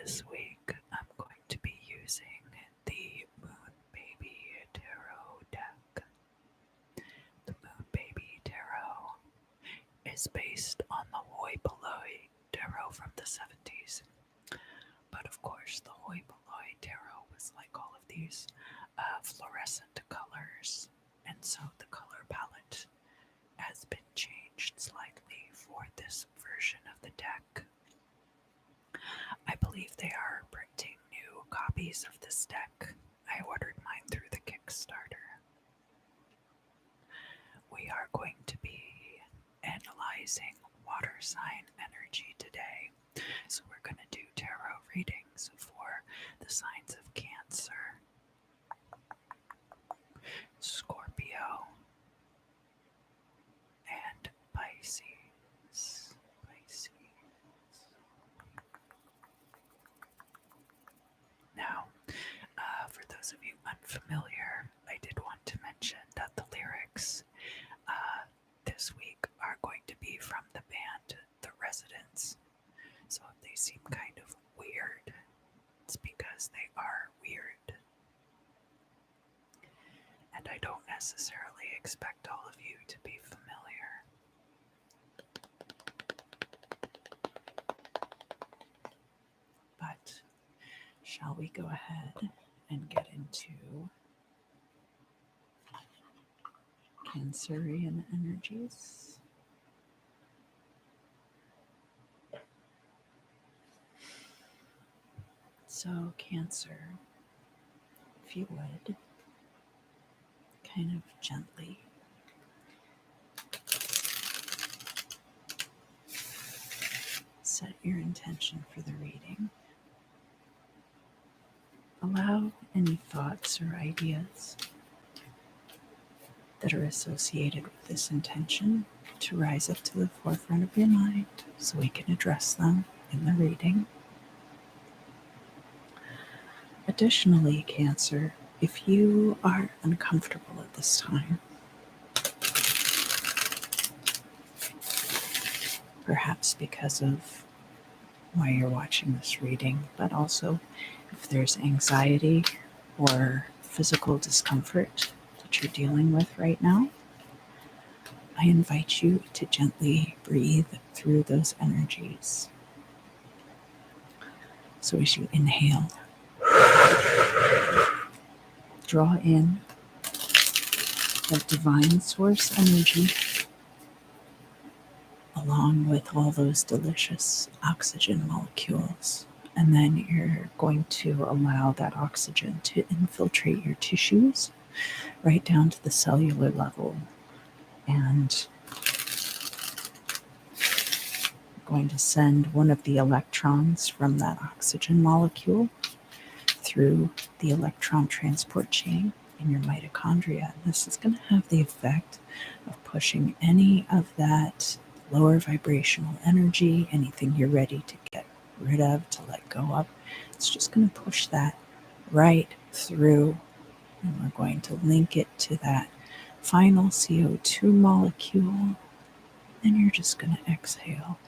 This week I'm going to be using the Moon Baby Tarot deck. The Moon Baby Tarot is based on the Hoi Polloi Tarot from the 70s. But of course, the Hoi Polloi Tarot was like all of these fluorescent colors, and so the color palette has been changed slightly for this version of the deck. I believe they are printing new copies of this deck. I ordered mine through the Kickstarter. We are going to be analyzing water sign energy today. So we're going to do tarot readings for the signs of Cancer, Scorpio, and Pisces. Now, for those of you unfamiliar, I did want to mention that the lyrics this week are going to be from the band The Residents. So if they seem kind of weird, it's because they are weird. And I don't necessarily expect all of you to be familiar. But shall we go ahead and get into Cancerian energies? So, Cancer, if you would, kind of gently set your intention for the reading. Allow any thoughts or ideas that are associated with this intention to rise up to the forefront of your mind so we can address them in the reading. Additionally, Cancer, if you are uncomfortable at this time, perhaps because of why you're watching this reading, but also if there's anxiety or physical discomfort that you're dealing with right now, I invite you to gently breathe through those energies. So as you inhale, draw in that divine source energy along with all those delicious oxygen molecules. And then you're going to allow that oxygen to infiltrate your tissues right down to the cellular level. And you're going to send one of the electrons from that oxygen molecule through the electron transport chain in your mitochondria. And this is going to have the effect of pushing any of that lower vibrational energy, anything you're ready to get rid of, to let go of. It's just going to push that right through, and we're going to link it to that final CO2 molecule. Then you're just going to exhale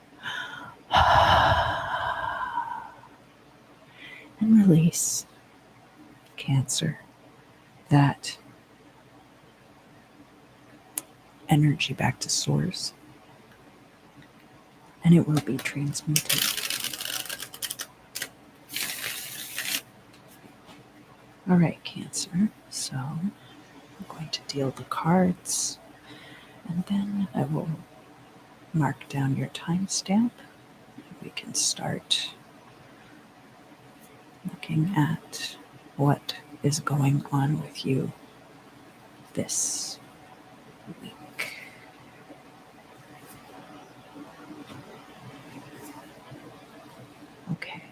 and release, Cancer, that energy back to source, and it will be transmuted. All right, Cancer, so I'm going to deal the cards, and then I will mark down your timestamp. We can start looking at what is going on with you this week. Okay.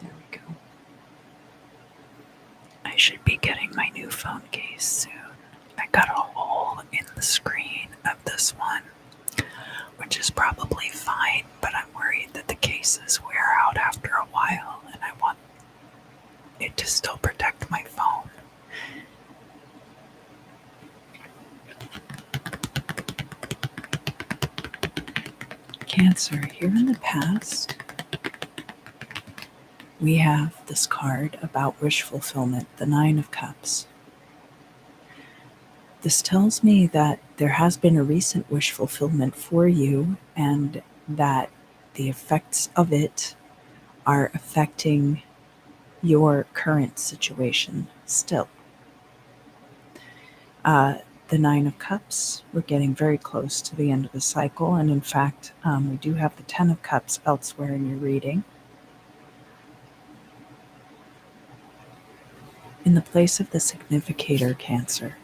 There we go. I should be getting my new phone case soon. I got a hole in the screen of this one, which is probably fine, but I'm worried that the case cases wear out after a while, and I want it to still protect my phone. Cancer, here in the past, we have this card about wish fulfillment, the Nine of Cups. This tells me that there has been a recent wish fulfillment for you, and that the effects of it are affecting your current situation still. The Nine of Cups, we're getting very close to the end of the cycle, and in fact, we do have the Ten of Cups elsewhere in your reading. In the place of the significator, Cancer,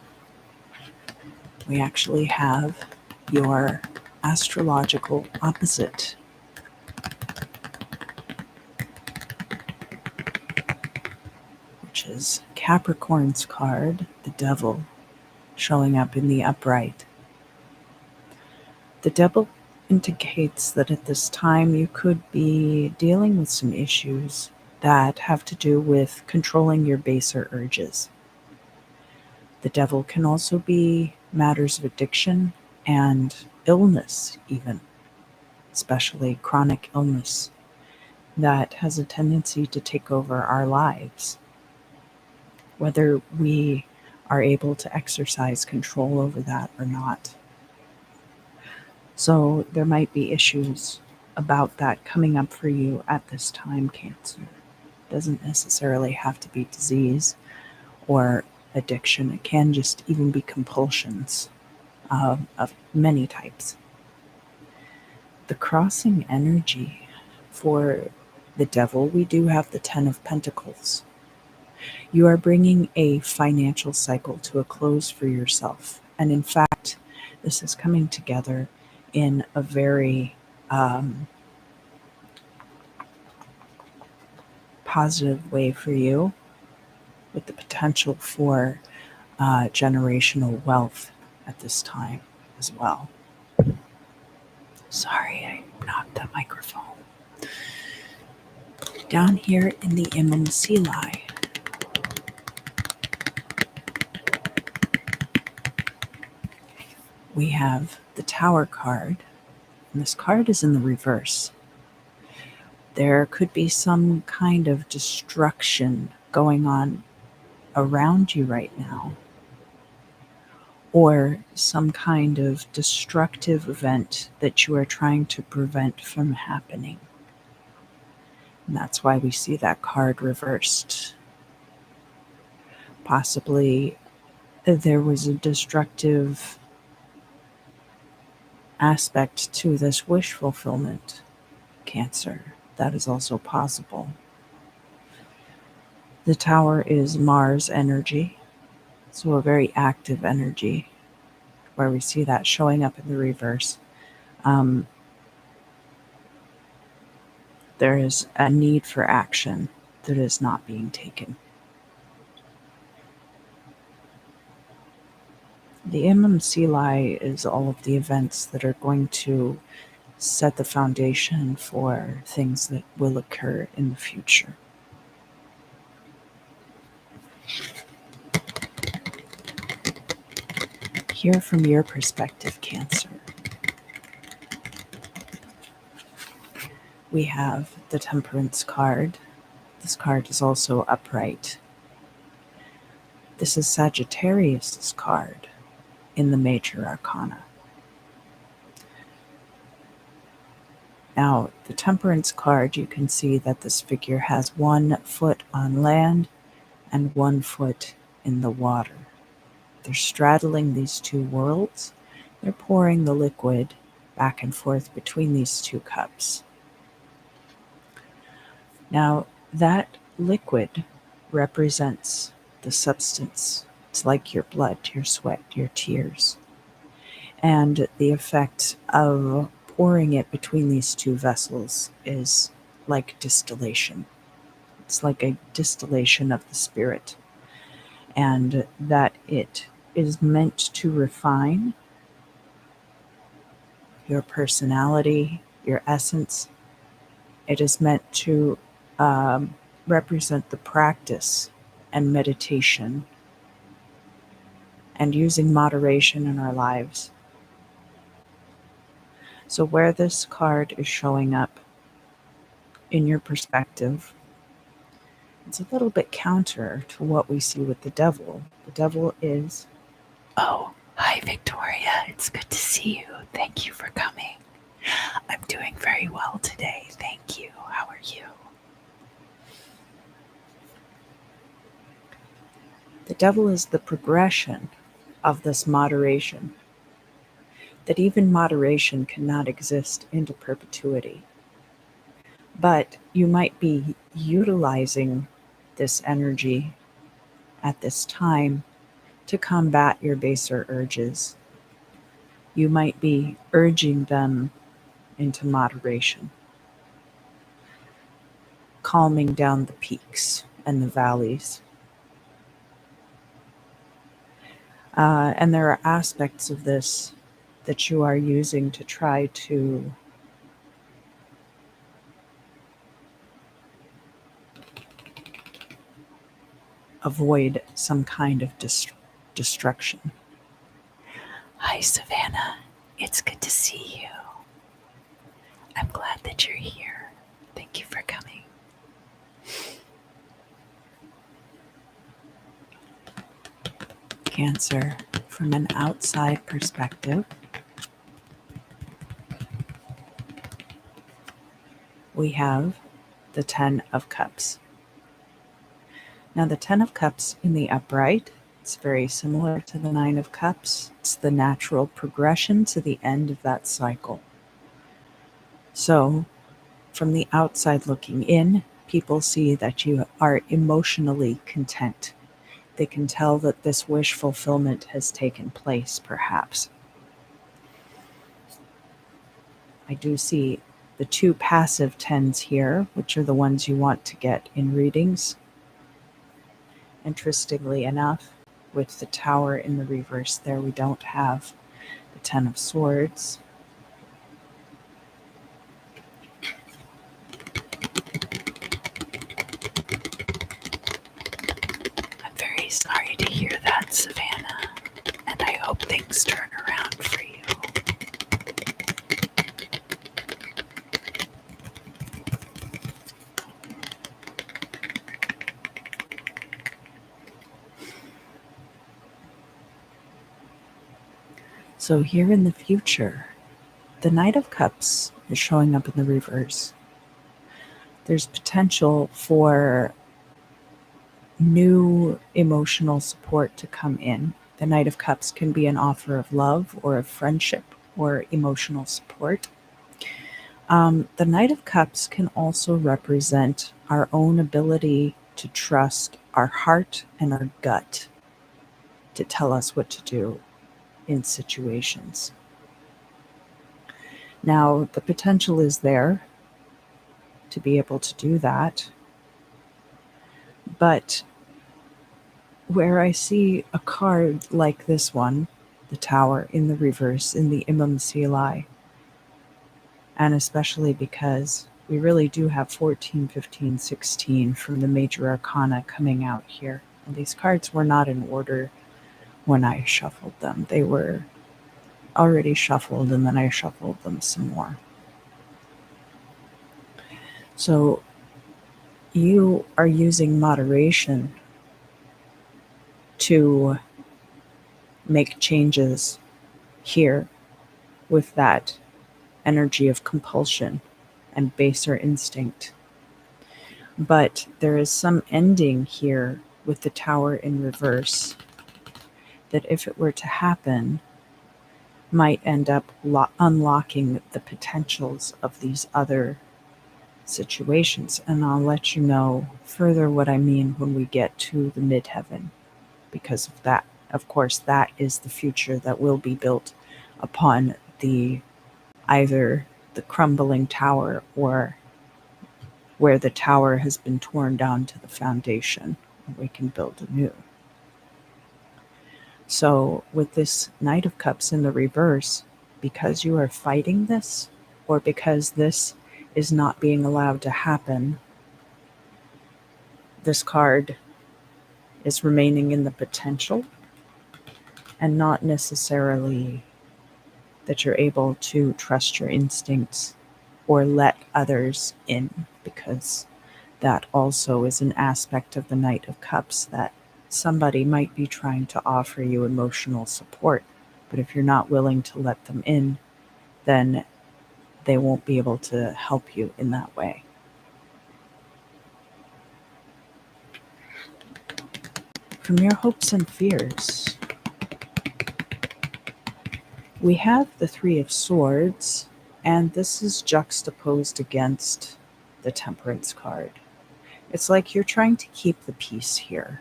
we actually have your astrological opposite, which is Capricorn's card, the Devil, showing up in the upright. The Devil indicates that at this time you could be dealing with some issues that have to do with controlling your baser urges. The Devil can also be matters of addiction and illness, even, especially chronic illness, that has a tendency to take over our lives, whether we are able to exercise control over that or not. So there might be issues about that coming up for you at this time, Cancer. It doesn't necessarily have to be disease or addiction. It can just even be compulsions of many types. The crossing energy for the Devil, we do have the Ten of Pentacles. You are bringing a financial cycle to a close for yourself. And in fact, this is coming together in a very positive way for you, with the potential for generational wealth at this time as well. Sorry, I knocked the microphone. Down here in the Imam-Sili, we have the Tower card, and this card is in the reverse. There could be some kind of destruction going on around you right now, or some kind of destructive event that you are trying to prevent from happening. And that's why we see that card reversed. Possibly there was a destructive aspect to this wish fulfillment, Cancer. That is also possible. The Tower is Mars energy, so a very active energy, where we see that showing up in the reverse. There is a need for action that is not being taken. The Imam-Sili is all of the events that are going to set the foundation for things that will occur in the future. Hear from your perspective, Cancer. We have the Temperance card. This card is also upright. This is Sagittarius's card in the Major Arcana. Now, the Temperance card, you can see that this figure has 1 foot on land and 1 foot in the water. They're straddling these two worlds. They're pouring the liquid back and forth between these two cups. Now, that liquid represents the substance. It's like your blood, your sweat, your tears. And the effect of pouring it between these two vessels is like distillation. It's like a distillation of the spirit. And that it is meant to refine your personality, your essence, It is meant to represent the practice and meditation and using moderation in our lives. So, where this card is showing up in your perspective, it's a little bit counter to what we see with the devil. The devil is, oh, hi Victoria, it's good to see you. Thank you for coming. I'm doing very well today. Thank you. How are you? the devil is the progression of this moderation, that even moderation cannot exist into perpetuity. But you might be utilizing this energy at this time to combat your baser urges. You might be urging them into moderation, calming down the peaks and the valleys. And there are aspects of this that you are using to try to avoid some kind of destruction. Hi Savannah, it's good to see you. I'm glad that you're here. Thank you for coming. Cancer, from an outside perspective, we have the Ten of Cups. Now, the Ten of Cups in the upright, it's very similar to the Nine of Cups. It's the natural progression to the end of that cycle. So, from the outside looking in, people see that you are emotionally content. They can tell that this wish fulfillment has taken place, perhaps. I do see the two passive tens here, which are the ones you want to get in readings. Interestingly enough, with the Tower in the reverse there, we don't have the Ten of Swords. I'm very sorry to hear that, Savannah, and I hope things turn around for you. So here in the future, the Knight of Cups is showing up in the reverse. There's potential for new emotional support to come in. The Knight of Cups can be an offer of love or of friendship or emotional support. The Knight of Cups can also represent our own ability to trust our heart and our gut to tell us what to do in situations. Now, the potential is there to be able to do that, but where I see a card like this one, the Tower in the reverse in the Imam Seelai, and especially because we really do have 14, 15, 16 from the major arcana coming out here. And these cards were not in order when I shuffled them. They were already shuffled and then I shuffled them some more. So you are using moderation to make changes here with that energy of compulsion and baser instinct. But there is some ending here with the Tower in reverse that, if it were to happen, might end up unlocking the potentials of these other situations. And I'll let you know further what I mean when we get to the midheaven, because of that. Of course, that is the future that will be built upon either the crumbling tower or where the tower has been torn down to the foundation, and we can build anew. So with this Knight of Cups in the reverse, because you are fighting this, or because this is not being allowed to happen, this card is remaining in the potential and not necessarily that you're able to trust your instincts or let others in, because that also is an aspect of the Knight of Cups, that somebody might be trying to offer you emotional support, but if you're not willing to let them in, then they won't be able to help you in that way. From your hopes and fears, we have the Three of Swords, and this is juxtaposed against the Temperance card. It's like you're trying to keep the peace here.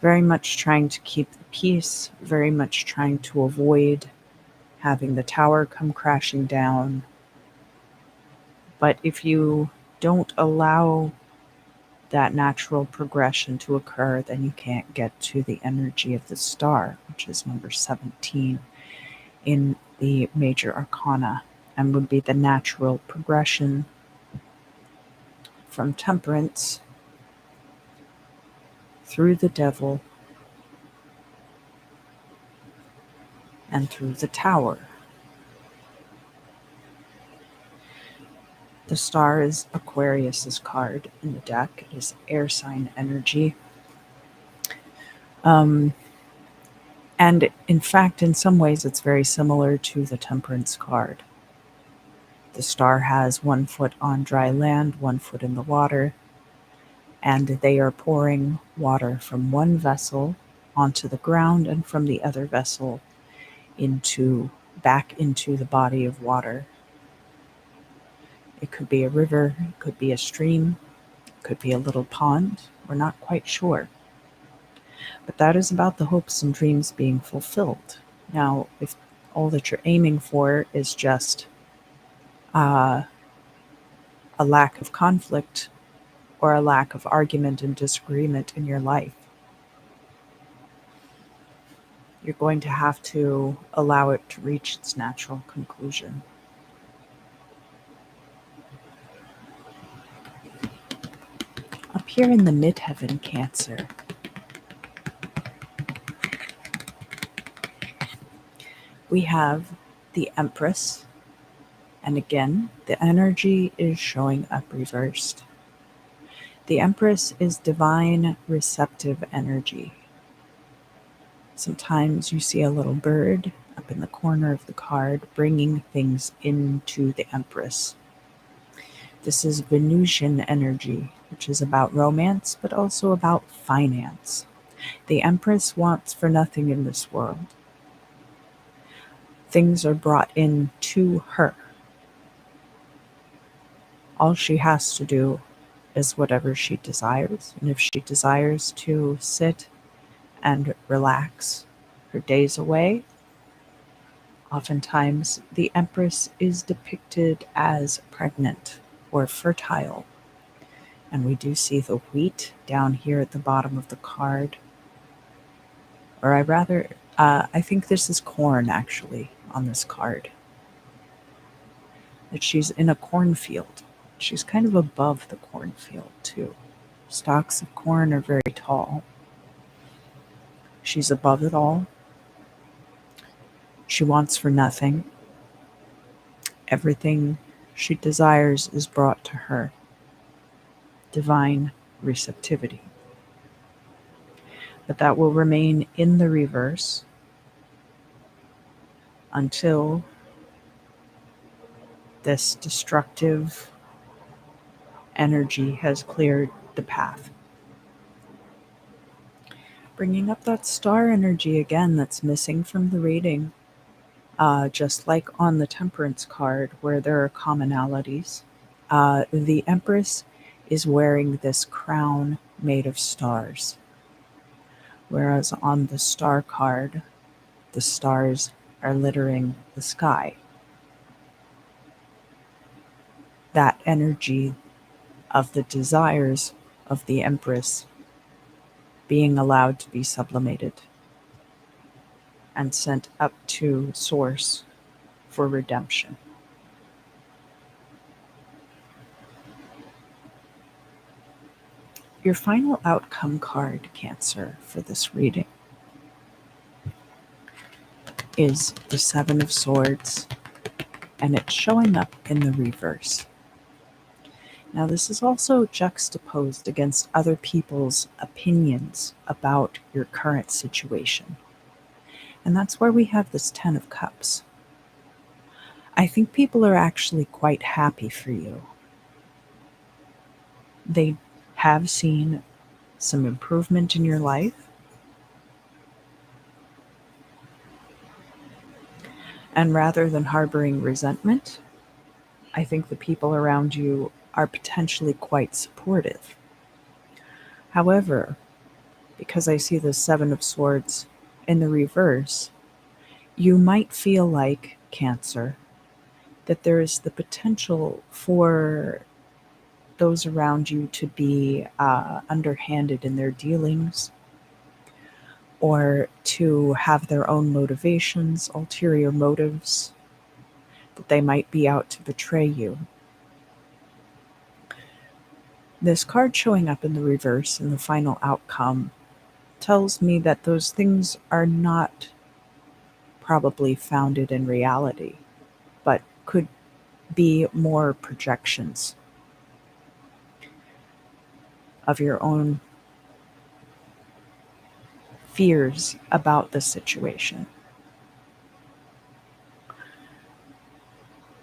Very much trying to keep the peace, very much trying to avoid having the tower come crashing down. But if you don't allow that natural progression to occur, then you can't get to the energy of the star, which is number 17 in the major arcana, and would be the natural progression from Temperance through the Devil and through the Tower. The star is Aquarius's card in the deck. It is air sign energy. And in fact, in some ways, it's very similar to the Temperance card. The star has 1 foot on dry land, 1 foot in the water, and they are pouring water from one vessel onto the ground and from the other vessel back into the body of water. It could be a river, it could be a stream, it could be a little pond. We're not quite sure. But that is about the hopes and dreams being fulfilled. Now, if all that you're aiming for is just a lack of conflict or a lack of argument and disagreement in your life, you're going to have to allow it to reach its natural conclusion. Up here in the midheaven, Cancer, we have the Empress, and again, the energy is showing up reversed. The Empress is divine receptive energy. Sometimes you see a little bird up in the corner of the card bringing things into the Empress. This is Venusian energy, which is about romance, but also about finance. The Empress wants for nothing in this world. Things are brought in to her. All she has to do is whatever she desires. And if she desires to sit and relax her days away, oftentimes the Empress is depicted as pregnant or fertile. And we do see the wheat down here at the bottom of the card. Or I think this is corn actually on this card. That she's in a cornfield. She's kind of above the cornfield too. Stalks of corn are very tall. She's above it all. She wants for nothing. Everything she desires is brought to her. Divine receptivity. But that will remain in the reverse until this destructive energy has cleared the path. Bringing up that star energy again that's missing from the reading, just like on the Temperance card where there are commonalities. The Empress is wearing this crown made of stars, whereas on the star card, the stars are littering the sky. That energy of the desires of the Empress being allowed to be sublimated and sent up to Source for redemption. Your final outcome card, Cancer, for this reading is the Seven of Swords, and it's showing up in the reverse. Now, this is also juxtaposed against other people's opinions about your current situation. And that's where we have this Ten of Cups. I think people are actually quite happy for you. They have seen some improvement in your life. And rather than harboring resentment, I think the people around you are potentially quite supportive. However, because I see the Seven of Swords in the reverse, you might feel like, Cancer, that there is the potential for those around you to be underhanded in their dealings, or to have their own motivations, ulterior motives, that they might be out to betray you. This card showing up in the reverse in the final outcome tells me that those things are not probably founded in reality, but could be more projections of your own fears about the situation.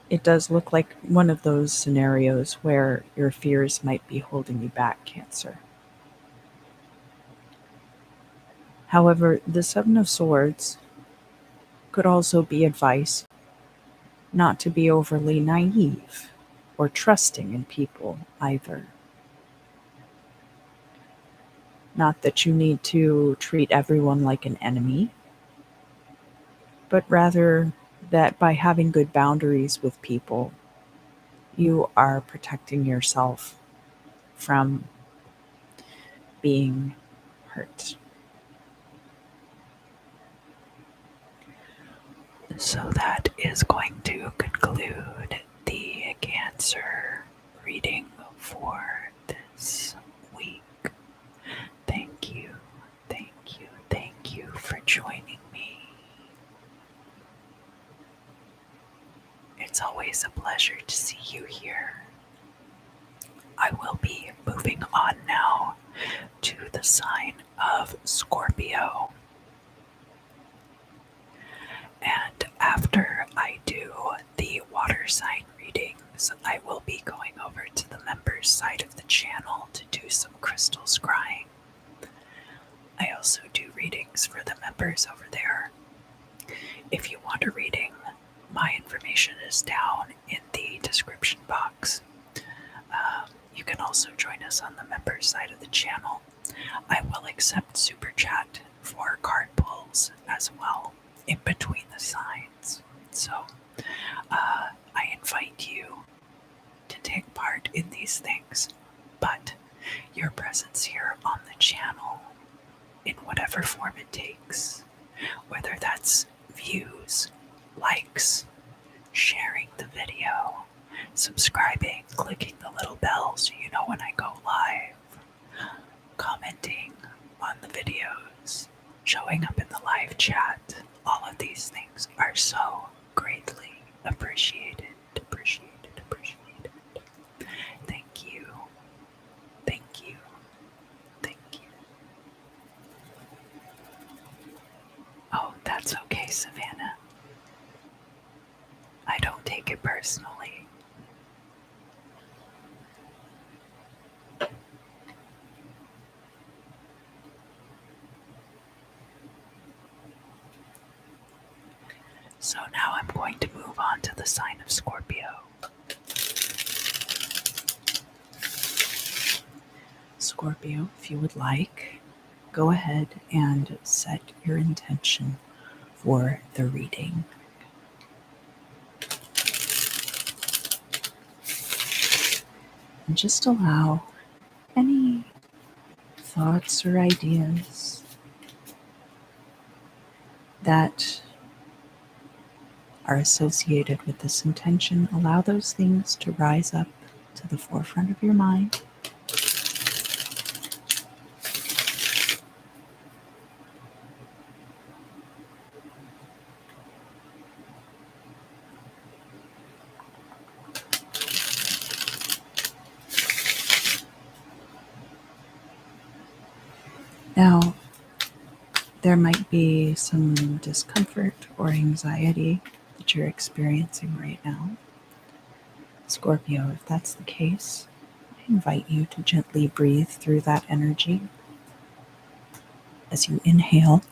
It does look like one of those scenarios where your fears might be holding you back, Cancer. However, the Seven of Swords could also be advice not to be overly naive or trusting in people either. Not that you need to treat everyone like an enemy, but rather that by having good boundaries with people, you are protecting yourself from being hurt. So that is going to conclude the Cancer reading for this week. Thank you, thank you, thank you for joining me. It's always a pleasure to see you here. I will be moving on now to the sign of Scorpio. And after I do the water sign readings, I will be going over to the members side of the channel to do some crystal scrying. I also do readings for the members over there. If you want a reading, my information is down in the description box. You can also join us on the members side of the channel. I will accept super chat for card pulls as well in between the signs. So I invite you to take part in these things, but your presence here on the channel, in whatever form it takes, whether that's views, likes, sharing the video, subscribing, clicking the little bell so you know when I go live, commenting on the videos, showing up in the live chat, all of these things are so greatly appreciated. Thank you. Thank you. Thank you. Oh, that's okay, Savannah. I don't take it personally. So now I'm going to move on to the sign of Scorpio. Scorpio, if you would like, go ahead and set your intention for the reading. And just allow any thoughts or ideas that are associated with this intention, allow those things to rise up to the forefront of your mind. Now, there might be some discomfort or anxiety that you're experiencing right now. Scorpio, if that's the case, I invite you to gently breathe through that energy as you inhale.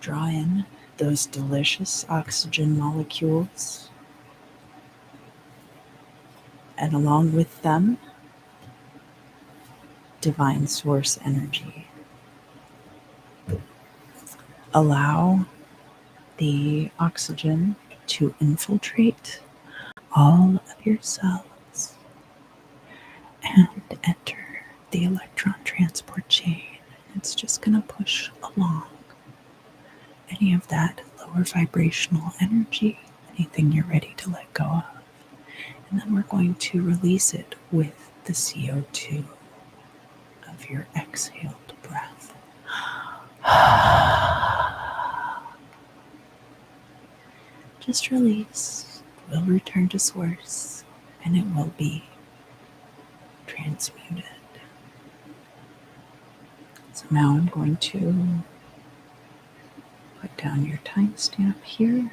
Draw in those delicious oxygen molecules, and along with them, divine source energy. Allow the oxygen to infiltrate all of your cells and enter the electron transport chain. It's just going to push along any of that lower vibrational energy, anything you're ready to let go of. And then we're going to release it with the CO2 of your exhaled breath. Just release. We'll return to source and it will be transmuted. So now I'm going to put down your timestamp here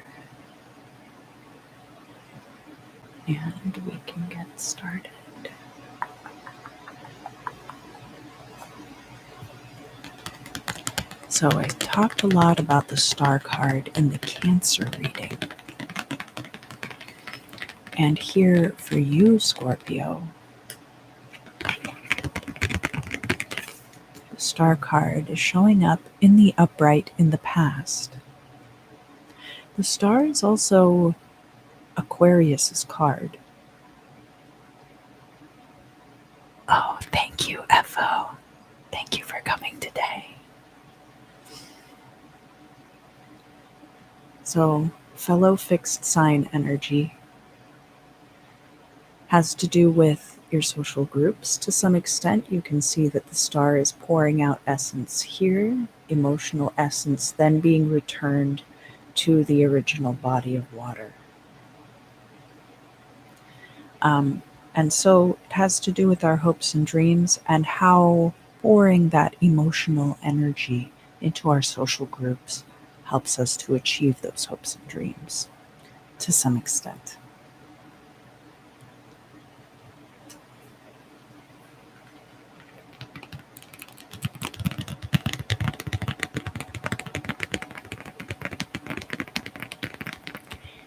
and we can get started. So I talked a lot about the star card and the Cancer reading. And here for you, Scorpio, the star card is showing up in the upright in the past. The star is also Aquarius's card. Oh, thank you, FO. Thank you for coming today. So, fellow fixed sign energy has to do with your social groups. To some extent, you can see that the star is pouring out essence here, emotional essence, then being returned to the original body of water. And so it has to do with our hopes and dreams and how pouring that emotional energy into our social groups helps us to achieve those hopes and dreams to some extent.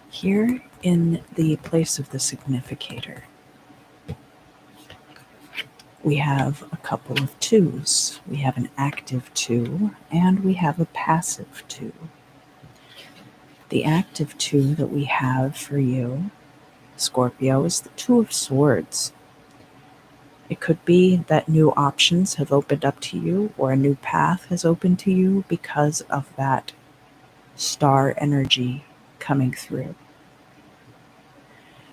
Here in the place of the significator, we have a couple of twos. We have an active two and we have a passive two. The active two that we have for you, Scorpio, is the Two of Swords. It could be that new options have opened up to you or a new path has opened to you because of that star energy coming through.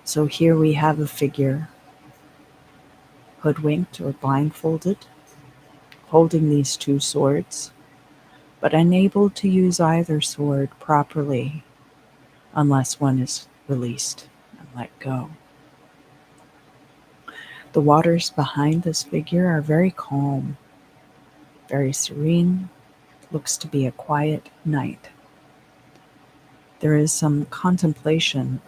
So here we have a figure hoodwinked or blindfolded, holding these two swords, but unable to use either sword properly unless one is released and let go. The waters behind this figure are very calm, very serene. Looks to be a quiet night. There is some contemplation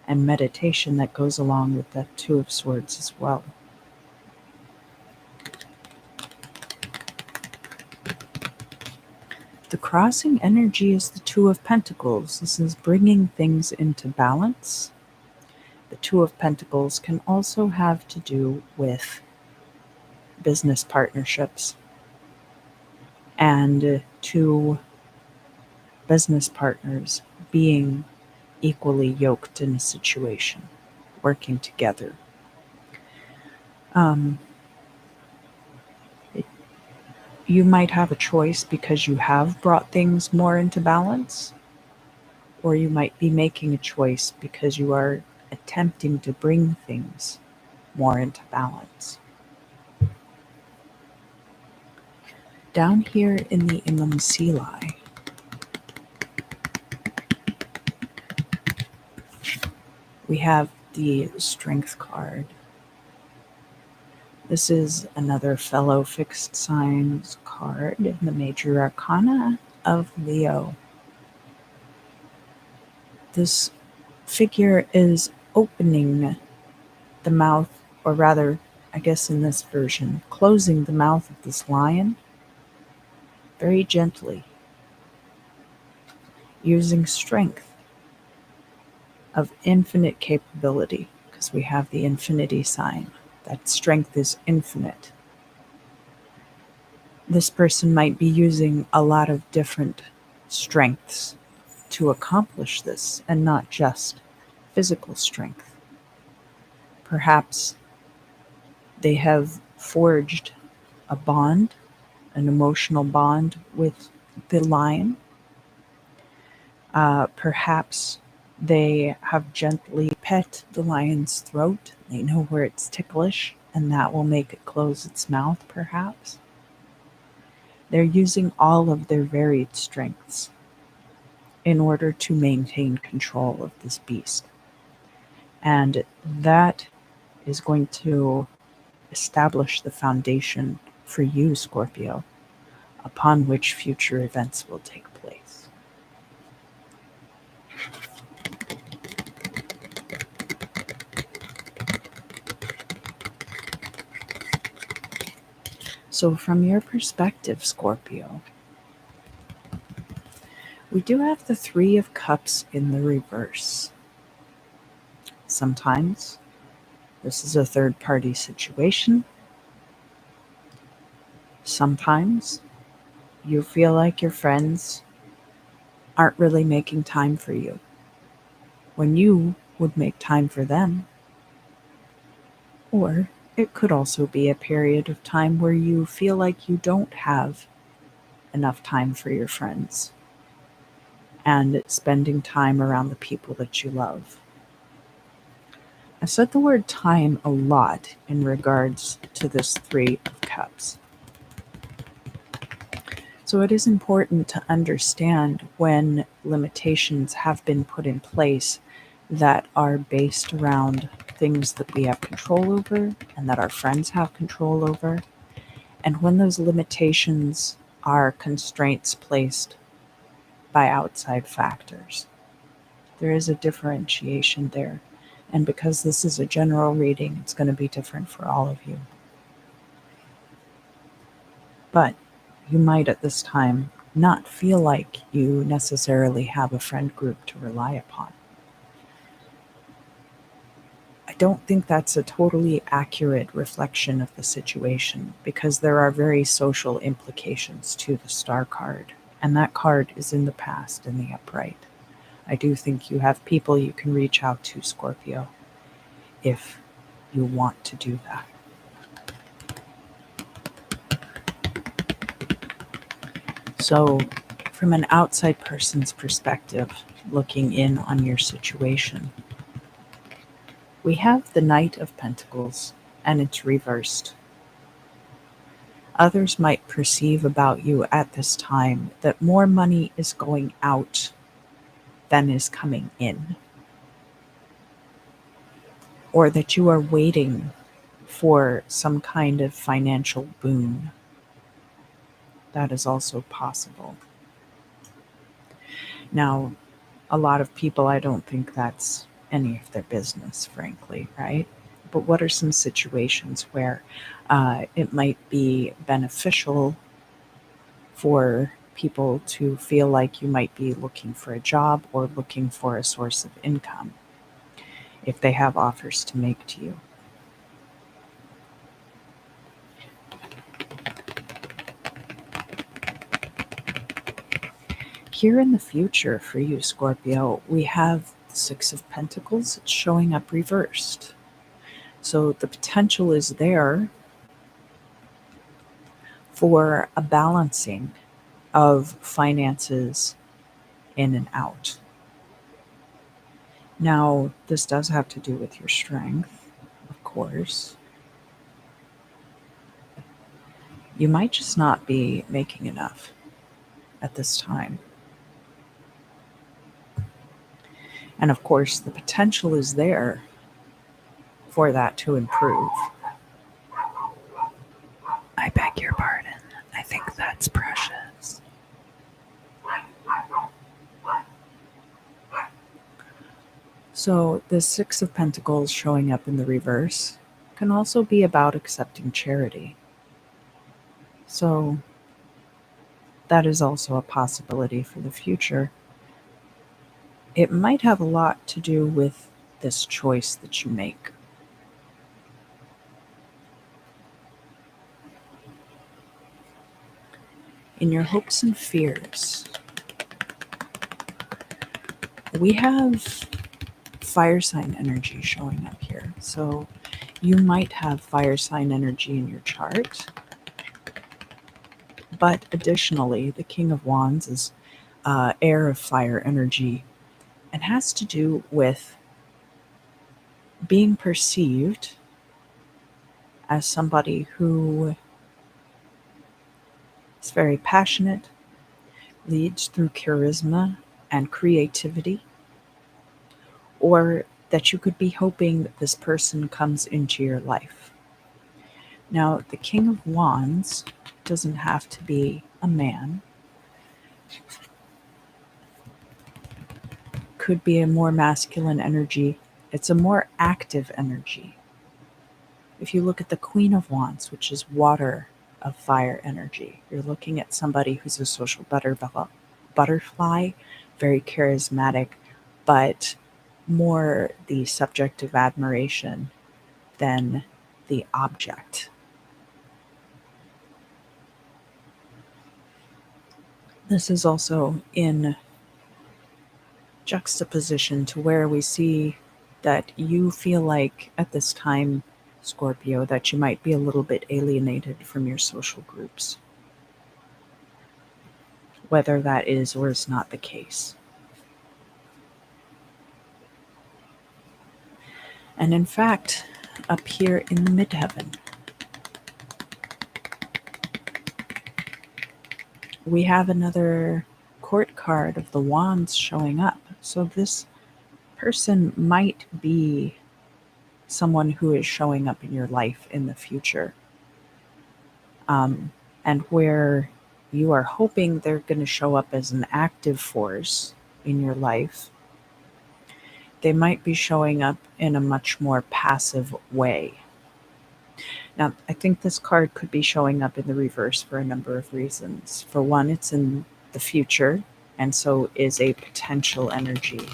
and meditation that goes along with that Two of Swords as well. The crossing energy is the Two of Pentacles. This is bringing things into balance. The Two of Pentacles can also have to do with business partnerships and two business partners being equally yoked in a situation, working together. You might have a choice because you have brought things more into balance, or you might be making a choice because you are attempting to bring things more into balance. Down here in the Imam Sili, we have the Strength card. This is another fellow fixed signs card in the major arcana of Leo. This figure is opening the mouth, or rather, I guess in this version, closing the mouth of this lion very gently, using strength of infinite capability, because we have the infinity sign. That strength is infinite. This person might be using a lot of different strengths to accomplish this, and not just physical strength. Perhaps they have forged a bond, an emotional bond with the lion. Perhaps they have gently pet the lion's throat. They know where it's ticklish, and that will make it close its mouth, perhaps. They're using all of their varied strengths in order to maintain control of this beast. And that is going to establish the foundation for you, Scorpio, upon which future events will take place. So from your perspective, Scorpio, we do have the Three of Cups in the reverse. Sometimes this is a third-party situation. Sometimes you feel like your friends aren't really making time for you when you would make time for them. Or it could also be a period of time where you feel like you don't have enough time for your friends and spending time around the people that you love. I said the word time a lot in regards to this Three of Cups. So it is important to understand when limitations have been put in place that are based around things that we have control over and that our friends have control over, and when those limitations are constraints placed by outside factors. There is a differentiation there. And because this is a general reading, it's going to be different for all of you. But you might at this time not feel like you necessarily have a friend group to rely upon. I don't think that's a totally accurate reflection of the situation, because there are very social implications to the star card, and that card is in the past in the upright. I do think you have people you can reach out to, Scorpio, if you want to do that. So, from an outside person's perspective, looking in on your situation, we have the Knight of Pentacles, and it's reversed. Others might perceive about you at this time that more money is going out than is coming in, or that you are waiting for some kind of financial boon. That is also possible. Now, a lot of people, I don't think that's any of their business, frankly, right? But what are some situations where it might be beneficial for people to feel like you might be looking for a job or looking for a source of income if they have offers to make to you? Here in the future for you, Scorpio, we have the Six of Pentacles. It's showing up reversed. So the potential is there for a balancing of finances in and out. Now, this does have to do with your strength, of course. You might just not be making enough at this time. And of course, the potential is there for that to improve. I beg your pardon. I think that's precious. So the Six of Pentacles showing up in the reverse can also be about accepting charity. So that is also a possibility for the future. It might have a lot to do with this choice that you make. In your hopes and fears, we have fire sign energy showing up here. So you might have fire sign energy in your chart. But additionally, the King of Wands is air of fire energy and has to do with being perceived as somebody who is very passionate, leads through charisma and creativity, or that you could be hoping that this person comes into your life. Now, the King of Wands doesn't have to be a man. Could be a more masculine energy. It's a more active energy. If you look at the Queen of Wands, which is water of fire energy, you're looking at somebody who's a social butterfly, very charismatic, but more the subject of admiration than the object. This is also in juxtaposition to where we see that you feel like at this time, Scorpio, that you might be a little bit alienated from your social groups, whether that is or is not the case. And in fact, up here in the midheaven, we have another court card of the wands showing up. So this person might be someone who is showing up in your life in the future. And where you are hoping they're going to show up as an active force in your life, they might be showing up in a much more passive way. Now, I think this card could be showing up in the reverse for a number of reasons. For one, it's in the future, and so is a potential energy,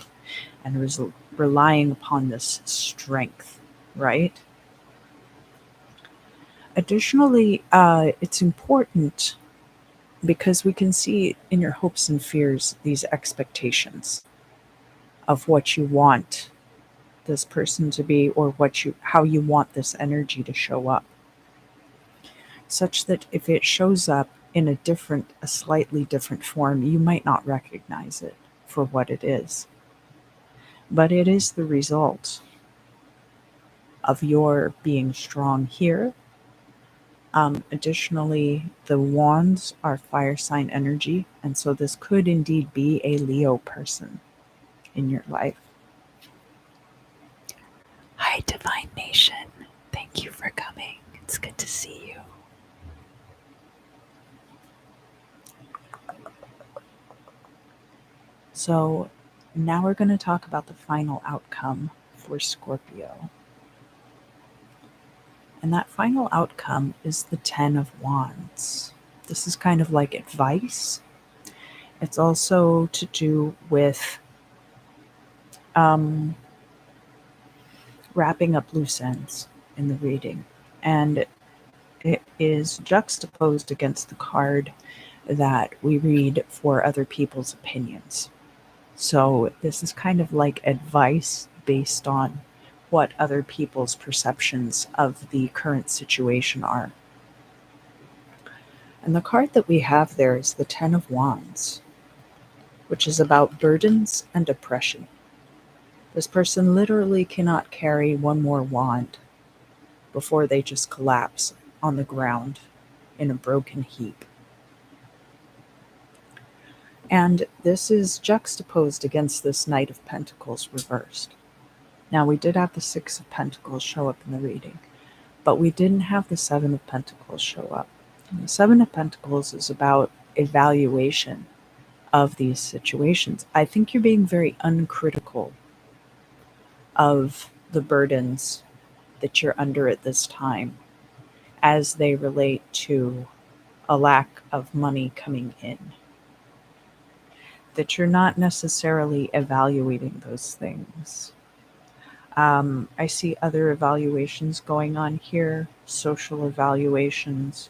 and relying upon this strength, right? Additionally, it's important because we can see in your hopes and fears these expectations of what you want this person to be, or how you want this energy to show up, such that if it shows up in a slightly different form, you might not recognize it for what it is. But it is the result of your being strong here. Additionally, the wands are fire sign energy, and so this could indeed be a Leo person in your life. Hi, Divine Nation. Thank you for coming. It's good to see you. So now we're going to talk about the final outcome for Scorpio. And that final outcome is the 10 of Wands. This is kind of like advice. It's also to do with wrapping up loose ends in the reading. And it is juxtaposed against the card that we read for other people's opinions. So this is kind of like advice based on what other people's perceptions of the current situation are. And the card that we have there is the 10 of Wands, which is about burdens and oppression. This person literally cannot carry one more wand before they just collapse on the ground in a broken heap. And this is juxtaposed against this Knight of Pentacles reversed. Now, we did have the Six of Pentacles show up in the reading, but we didn't have the Seven of Pentacles show up. The Seven of Pentacles is about evaluation of these situations. I think you're being very uncritical of the burdens that you're under at this time as they relate to a lack of money coming in. That you're not necessarily evaluating those things. I see other evaluations going on here, social evaluations.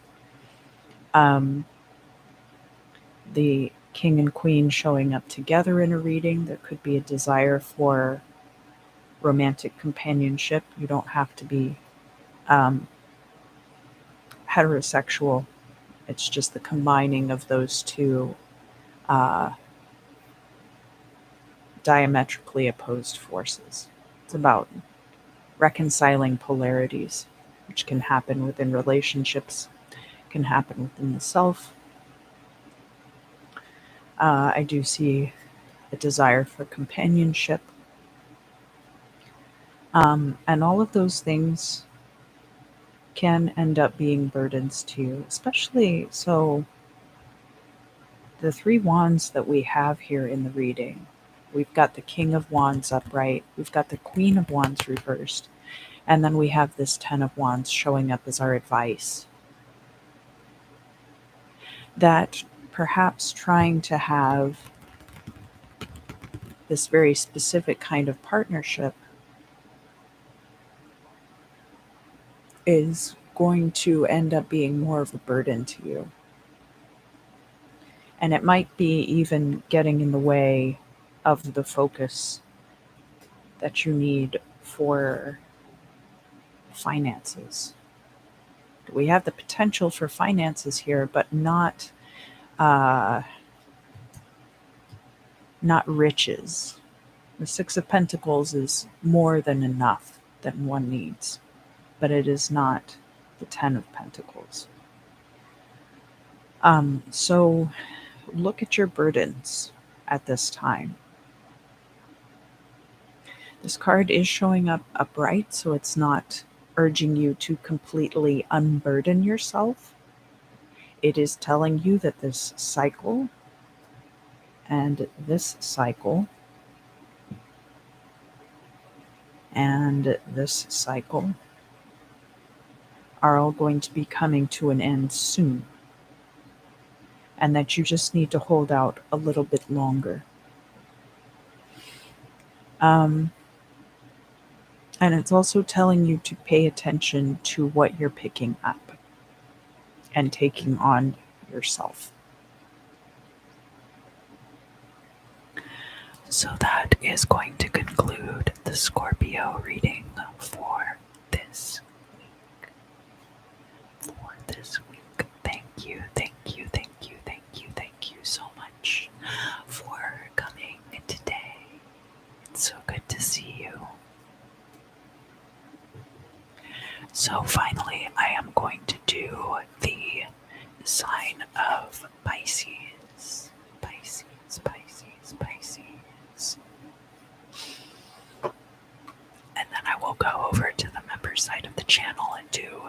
The king and queen showing up together in a reading. There could be a desire for romantic companionship. You don't have to be heterosexual. It's just the combining of those two uh, diametrically opposed forces. It's about reconciling polarities, which can happen within relationships, can happen within the self. I do see a desire for companionship. And all of those things can end up being burdens to you, especially so. The three wands that we have here in the reading, we've got the King of Wands upright, we've got the Queen of Wands reversed, and then we have this Ten of Wands showing up as our advice. That perhaps trying to have this very specific kind of partnership is going to end up being more of a burden to you. And it might be even getting in the way of the focus that you need for finances. We have the potential for finances here, but not riches. The Six of Pentacles is more than enough that one needs, but it is not the Ten of Pentacles. So look at your burdens at this time. This card is showing up upright, so it's not urging you to completely unburden yourself. It is telling you that this cycle and this cycle and this cycle are all going to be coming to an end soon, and that you just need to hold out a little bit longer. And it's also telling you to pay attention to what you're picking up and taking on yourself. So that is going to conclude the Scorpio reading for this week. Thank you, thank you, thank you, thank you, thank you so much for coming today. It's so good to see you. So finally, I am going to do the sign of Pisces. Pisces, Pisces, Pisces. And then I will go over to the member side of the channel and do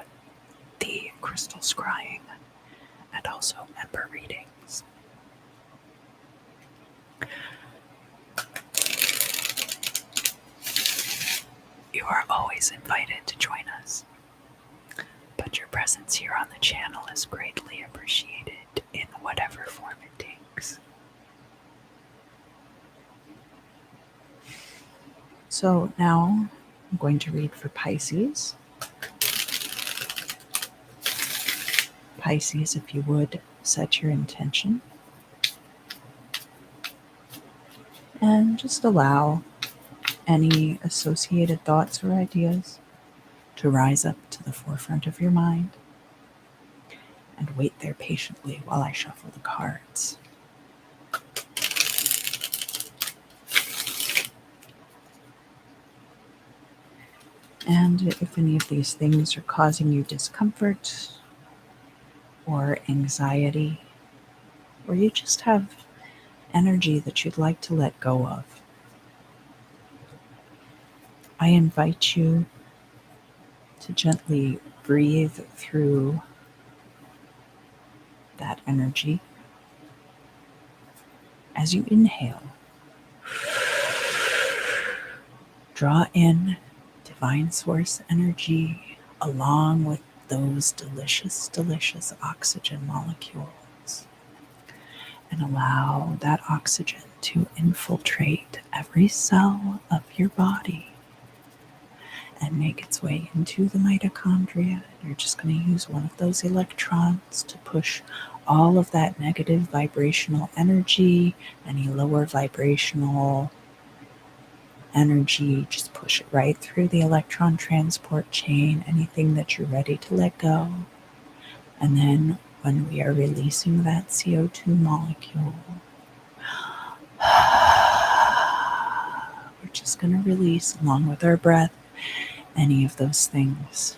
the crystal scrying and also member readings. You are always invited to join us, but your presence here on the channel is greatly appreciated in whatever form it takes. So now I'm going to read for Pisces. Pisces, if you would, set your intention. And just allow any associated thoughts or ideas to rise up to the forefront of your mind and wait there patiently while I shuffle the cards. And if any of these things are causing you discomfort or anxiety, or you just have energy that you'd like to let go of, I invite you to gently breathe through that energy. As you inhale, draw in divine source energy along with those delicious, delicious oxygen molecules, and allow that oxygen to infiltrate every cell of your body and make its way into the mitochondria. You're just going to use one of those electrons to push all of that negative vibrational energy, any lower vibrational energy, just push it right through the electron transport chain, anything that you're ready to let go. And then when we are releasing that CO2 molecule, we're just going to release, along with our breath, any of those things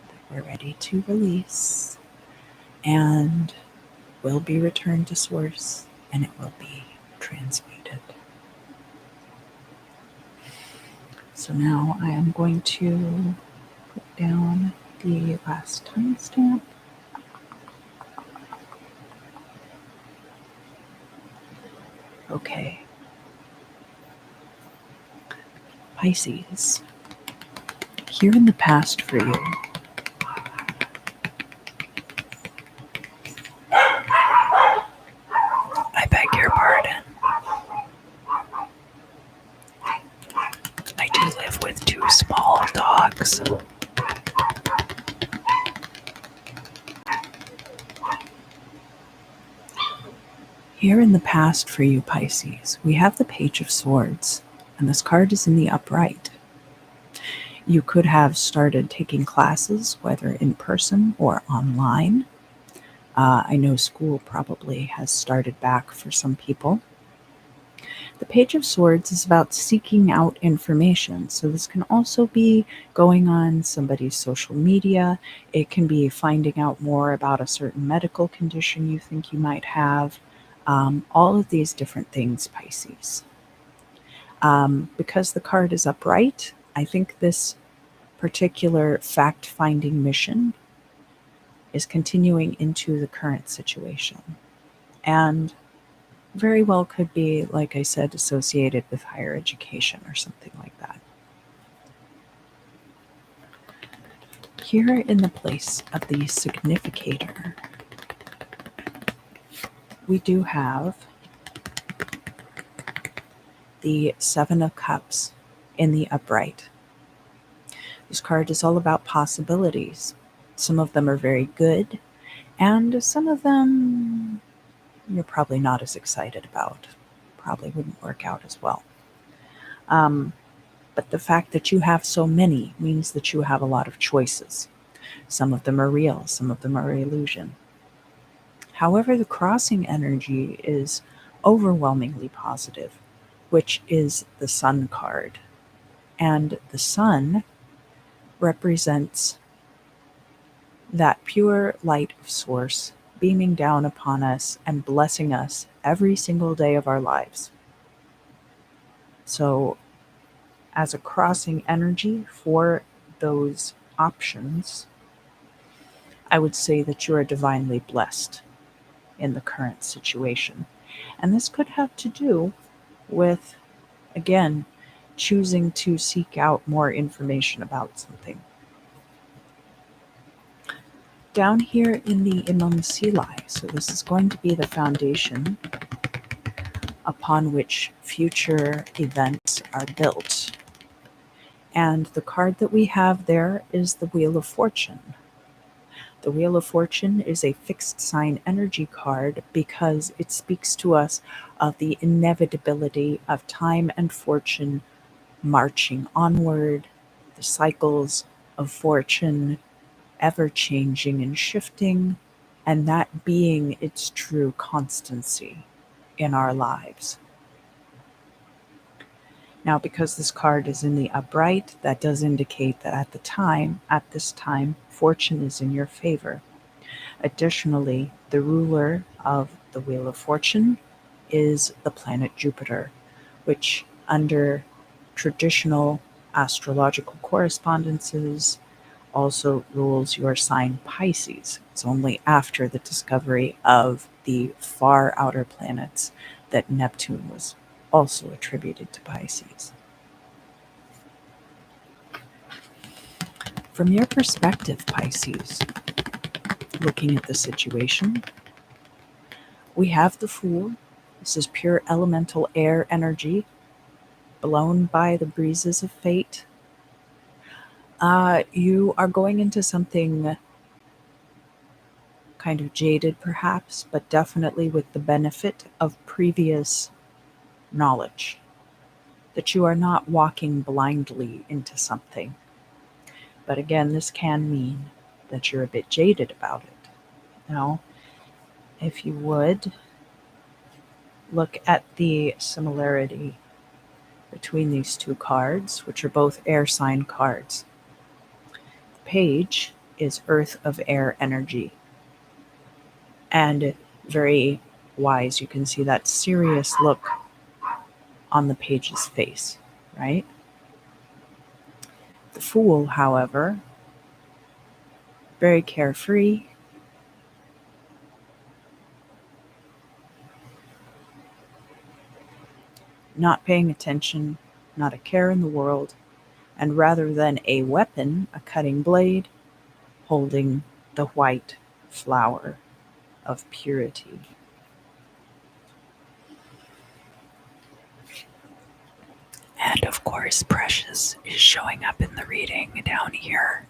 that we're ready to release, and will be returned to source, and it will be transmuted. So now I am going to put down the last timestamp. Okay. Pisces, here in the past for you, I beg your pardon. I do live with 2 small dogs. Here in the past for you, Pisces, we have the Page of Swords, and this card is in the upright. You could have started taking classes, whether in person or online. I know school probably has started back for some people. The Page of Swords is about seeking out information. So this can also be going on somebody's social media. It can be finding out more about a certain medical condition you think you might have. All of these different things, Pisces. Because the card is upright, I think this particular fact-finding mission is continuing into the current situation, and very well could be, like I said, associated with higher education or something like that. Here in the place of the significator, we do have the 7 of Cups in the upright. This card is all about possibilities. Some of them are very good, and some of them you're probably not as excited about. Probably wouldn't work out as well. But the fact that you have so many means that you have a lot of choices. Some of them are real, some of them are illusion. However, the crossing energy is overwhelmingly positive, which is the Sun card. And the Sun represents that pure light of source beaming down upon us and blessing us every single day of our lives. So, as a crossing energy for those options, I would say that you are divinely blessed in the current situation. And this could have to do with, again, choosing to seek out more information about something. Down here in the Imam Silai, so this is going to be the foundation upon which future events are built. And the card that we have there is the Wheel of Fortune. The Wheel of Fortune is a fixed sign energy card because it speaks to us of the inevitability of time and fortune marching onward, the cycles of fortune ever changing and shifting, and that being its true constancy in our lives. Now, because this card is in the upright, that does indicate that at this time, fortune is in your favor. Additionally, the ruler of the Wheel of Fortune is the planet Jupiter, which under traditional astrological correspondences also rules your sign Pisces. It's only after the discovery of the far outer planets that Neptune was also attributed to Pisces. From your perspective, Pisces, looking at the situation, we have the Fool. This is pure elemental air energy, blown by the breezes of fate. You are going into something kind of jaded, perhaps, but definitely with the benefit of previous knowledge, that you are not walking blindly into something. But again, this can mean that you're a bit jaded about it. Now, if you would, look at the similarity between these two cards, which are both air sign cards. The page is earth of air energy, and very wise. You can see that serious look on the page's face, right? The Fool, however, very carefree, not paying attention, not a care in the world, and rather than a weapon, a cutting blade, holding the white flower of purity. And of course, Precious is showing up in the reading down here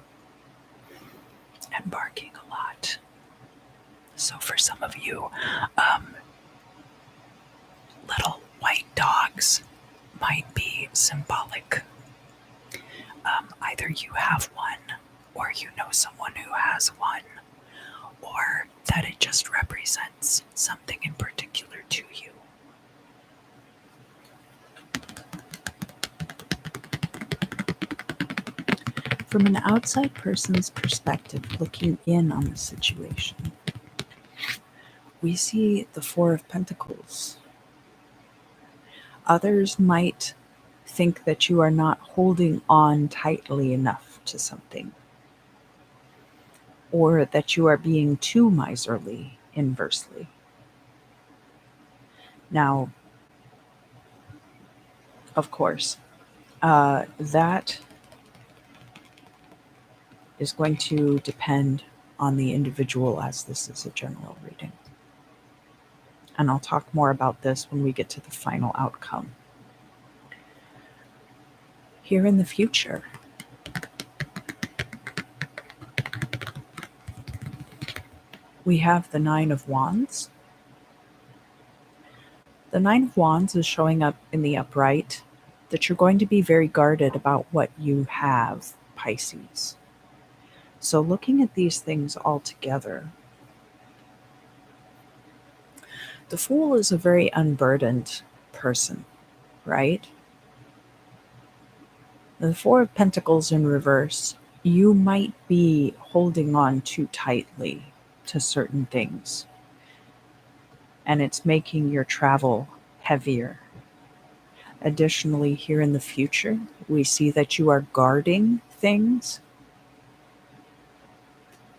and barking a lot. So for some of you, little white dogs might be symbolic. Either you have one, or you know someone who has one, or that it just represents something in particular to you. From an outside person's perspective, looking in on the situation, we see the Four of Pentacles. Others might think that you are not holding on tightly enough to something, or that you are being too miserly, inversely. Now, of course, that is going to depend on the individual, as this is a general reading. And I'll talk more about this when we get to the final outcome. Here in the future, we have the Nine of Wands. The Nine of Wands is showing up in the upright, that you're going to be very guarded about what you have, Pisces. So looking at these things all together, the Fool is a very unburdened person, right? The Four of Pentacles in reverse, you might be holding on too tightly to certain things, and it's making your travel heavier. Additionally, here in the future, we see that you are guarding things.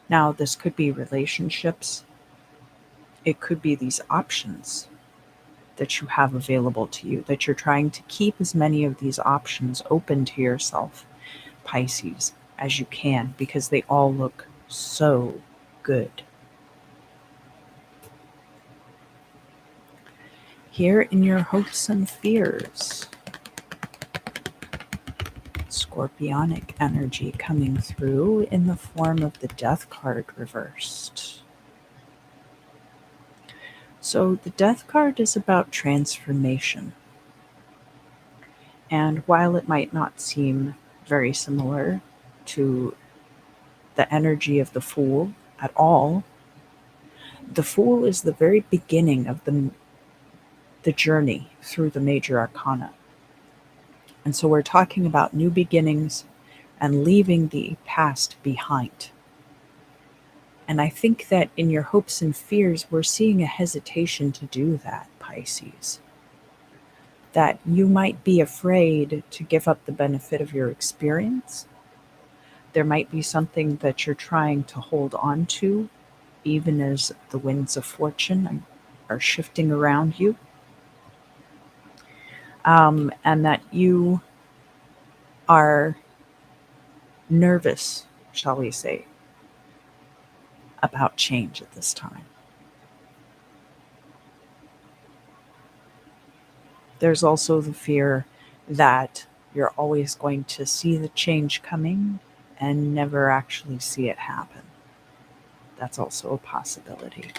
Now, this could be relationships. It could be these options that you have available to you, that you're trying to keep as many of these options open to yourself, Pisces, as you can, because they all look so good. Here in your hopes and fears, scorpionic energy coming through in the form of the Death card reversed. So the Death card is about transformation. And while it might not seem very similar to the energy of the Fool at all, the Fool is the very beginning of the journey through the major arcana. And so we're talking about new beginnings and leaving the past behind. And I think that in your hopes and fears, we're seeing a hesitation to do that, Pisces. That you might be afraid to give up the benefit of your experience, There might be something that you're trying to hold on to, even as the winds of fortune are shifting around you, and that you are nervous, shall we say, about change at this time. There's also the fear that you're always going to see the change coming and never actually see it happen. That's also a possibility.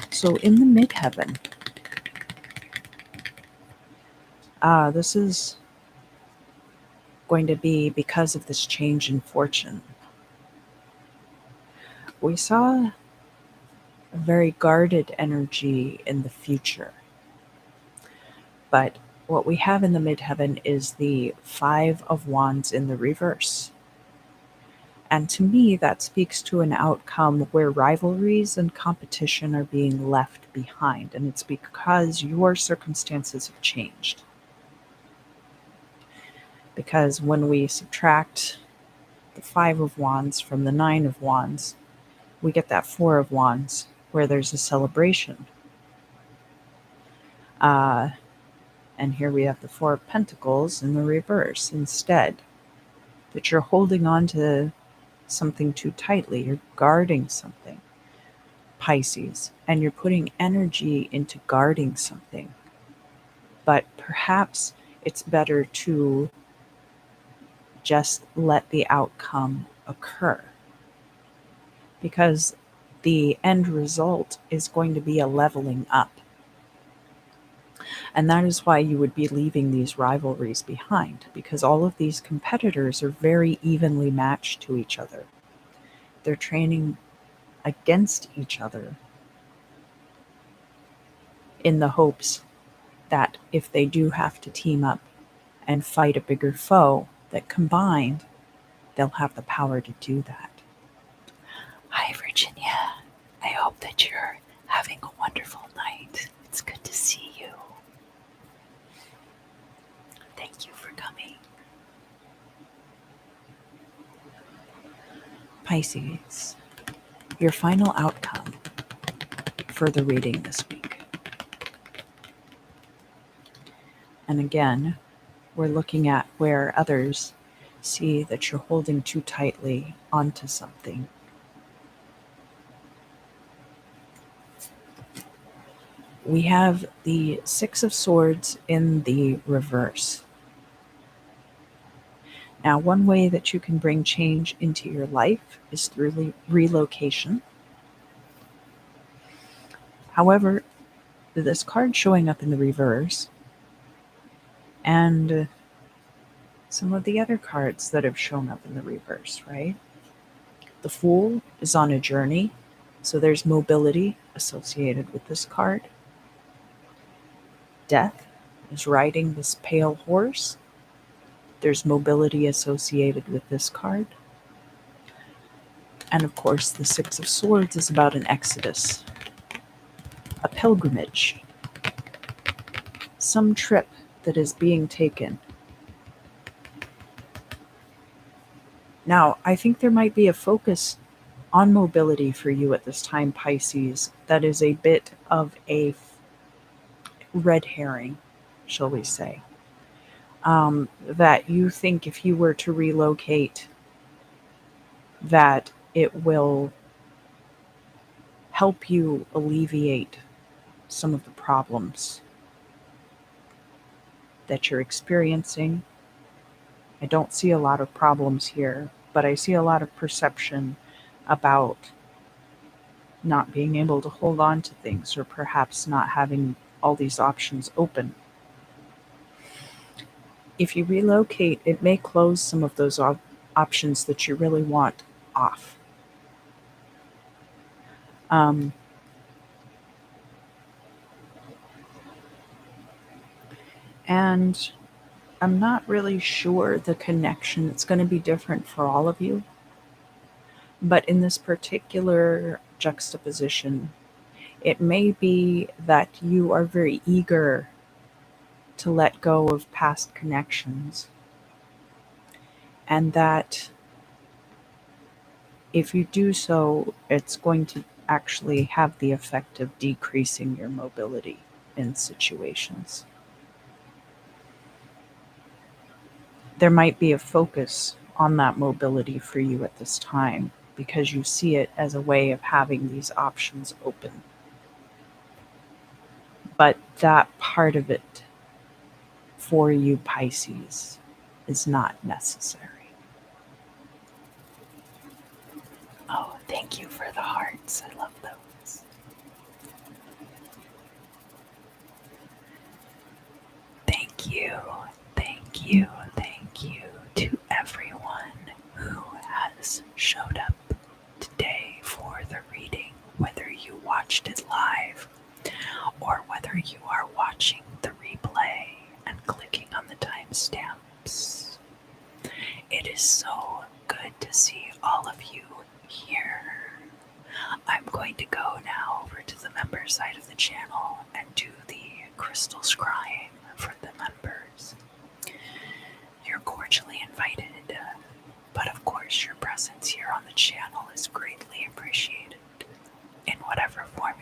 So in the midheaven, this is going to be because of this change in fortune. We saw a very guarded energy in the future. But what we have in the midheaven is the Five of Wands in the reverse. And to me, that speaks to an outcome where rivalries and competition are being left behind. And it's because your circumstances have changed. Because when we subtract the Five of Wands from the Nine of Wands, we get that Four of Wands where there's a celebration. And here we have the Four of Pentacles in the reverse instead. That you're holding on to something too tightly. You're guarding something, Pisces, and you're putting energy into guarding something. But perhaps it's better to just let the outcome occur, because the end result is going to be a leveling up. And that is why you would be leaving these rivalries behind, because all of these competitors are very evenly matched to each other. They're training against each other in the hopes that if they do have to team up and fight a bigger foe, that combined, they'll have the power to do that. Hi, Virginia. I hope that you're having a wonderful night. It's good to see you. Thank you for coming. Pisces, your final outcome for the reading this week. And again, we're looking at where others see that you're holding too tightly onto something. We have the Six of Swords in the reverse. Now, one way that you can bring change into your life is through relocation. However, this card showing up in the reverse and some of the other cards that have shown up in the reverse, right? The Fool is on a journey, so there's mobility associated with this card. Death is riding this pale horse. There's mobility associated with this card. And of course, the Six of Swords is about an exodus, a pilgrimage, some trip that is being taken. Now, I think there might be a focus on mobility for you at this time, Pisces, that is a bit of a red herring, shall we say. That you think if you were to relocate, that it will help you alleviate some of the problems that you're experiencing. I don't see a lot of problems here, but I see a lot of perception about not being able to hold on to things, or perhaps not having all these options open. If you relocate, it may close some of those options that you really want off. And I'm not really sure the connection. It's going to be different for all of you. But in this particular juxtaposition, it may be that you are very eager to let go of past connections, and that if you do so, it's going to actually have the effect of decreasing your mobility in situations. There might be a focus on that mobility for you at this time because you see it as a way of having these options open. But that part of it for you, Pisces, is not necessary. Oh, thank you for the hearts. I love those. Thank you, thank you, thank you to everyone who has showed up today for the reading, whether you watched it live or whether you are watching the replay and clicking on the timestamps. It is so good to see all of you here. I'm going to go now over to the member side of the channel and do the crystal scrying for the members. You're cordially invited, but of course your presence here on the channel is greatly appreciated in whatever form